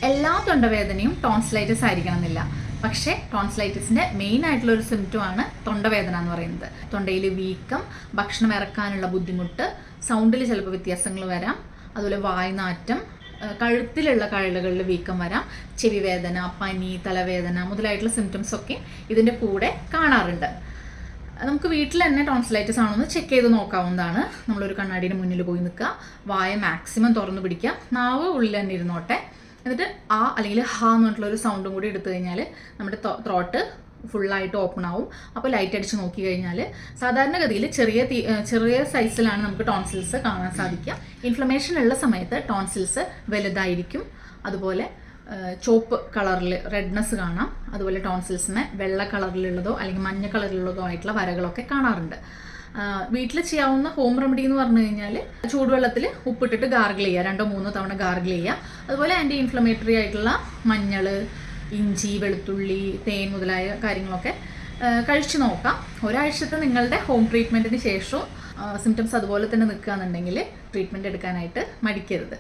എല്ലാ തൊണ്ടവേദനയും ടോൺസിലൈറ്റിസ് ആയിരിക്കണം എന്നില്ല. പക്ഷേ ടോൺസിലൈറ്റിസിൻ്റെ മെയിൻ ആയിട്ടുള്ള ഒരു സിംറ്റമാണ് തൊണ്ടവേദന എന്ന് പറയുന്നത്. തൊണ്ടയിൽ വീക്കം, ഭക്ഷണം ഇറക്കാനുള്ള ബുദ്ധിമുട്ട്, സൗണ്ടിൽ ചിലപ്പോൾ വ്യത്യാസങ്ങൾ വരാം, അതുപോലെ വായ്നാറ്റം, കഴുത്തിലുള്ള കഴലുകളിൽ വീക്കം വരാം, ചെവി വേദന, പനി, തലവേദന മുതലായിട്ടുള്ള സിംറ്റംസ് ഒക്കെ ഇതിൻ്റെ കൂടെ കാണാറുണ്ട്. നമുക്ക് വീട്ടിൽ തന്നെ ടോൺസിലൈറ്റിസ് ആണോ എന്ന് ചെക്ക് ചെയ്ത് നോക്കാവുന്നതാണ്. നമ്മളൊരു കണ്ണാടിയുടെ മുന്നിൽ പോയി നിൽക്കുക, വായ മാക്സിമം തുറന്നു പിടിക്കുക, നാവ് ഉള്ളിൽ തന്നെ ഇരുന്നോട്ടെ. എന്നിട്ട് ആ അല്ലെങ്കിൽ ഹ എന്ന് പറഞ്ഞിട്ടുള്ളൊരു സൗണ്ടും കൂടി എടുത്തു കഴിഞ്ഞാൽ നമ്മുടെ ത്രോട്ട് ഫുള്ളായിട്ട് ഓപ്പൺ ആവും. അപ്പോൾ ലൈറ്റ് അടിച്ച് നോക്കി കഴിഞ്ഞാൽ സാധാരണഗതിയിൽ ചെറിയ സൈസിലാണ് നമുക്ക് ടോൺസിൽസ് കാണാൻ സാധിക്കുക. ഇൻഫ്ലമേഷൻ ഉള്ള സമയത്ത് ടോൺസിൽസ് വലുതായിരിക്കും. അതുപോലെ ചുവപ്പ് കളറിൽ റെഡ്നെസ് കാണാം. അതുപോലെ ടോൺസിൽസിന് വെള്ള കളറിലുള്ളതോ അല്ലെങ്കിൽ മഞ്ഞ കളറിലുള്ളതോ ആയിട്ടുള്ള വരകളൊക്കെ കാണാറുണ്ട്. വീട്ടിൽ ചെയ്യാവുന്ന ഹോം റെമഡി എന്ന് പറഞ്ഞു കഴിഞ്ഞാൽ ചൂടുവെള്ളത്തിൽ ഉപ്പിട്ടിട്ട് ഗാർഗിൾ ചെയ്യുക, 2-3 തവണ ഗാർഗിൾ ചെയ്യുക. അതുപോലെ ആൻറ്റി ഇൻഫ്ലമേറ്ററി ആയിട്ടുള്ള മഞ്ഞൾ, ഇഞ്ചി, വെളുത്തുള്ളി, തേൻ മുതലായ കാര്യങ്ങളൊക്കെ കഴിച്ചു നോക്കാം. ഒരാഴ്ചത്തെ നിങ്ങളുടെ ഹോം ട്രീറ്റ്മെൻറ്റിന് ശേഷവും സിംറ്റംസ് അതുപോലെ തന്നെ നിൽക്കുകയെന്നുണ്ടെങ്കിൽ ട്രീറ്റ്മെൻറ്റ് എടുക്കാനായിട്ട് മടിക്കരുത്.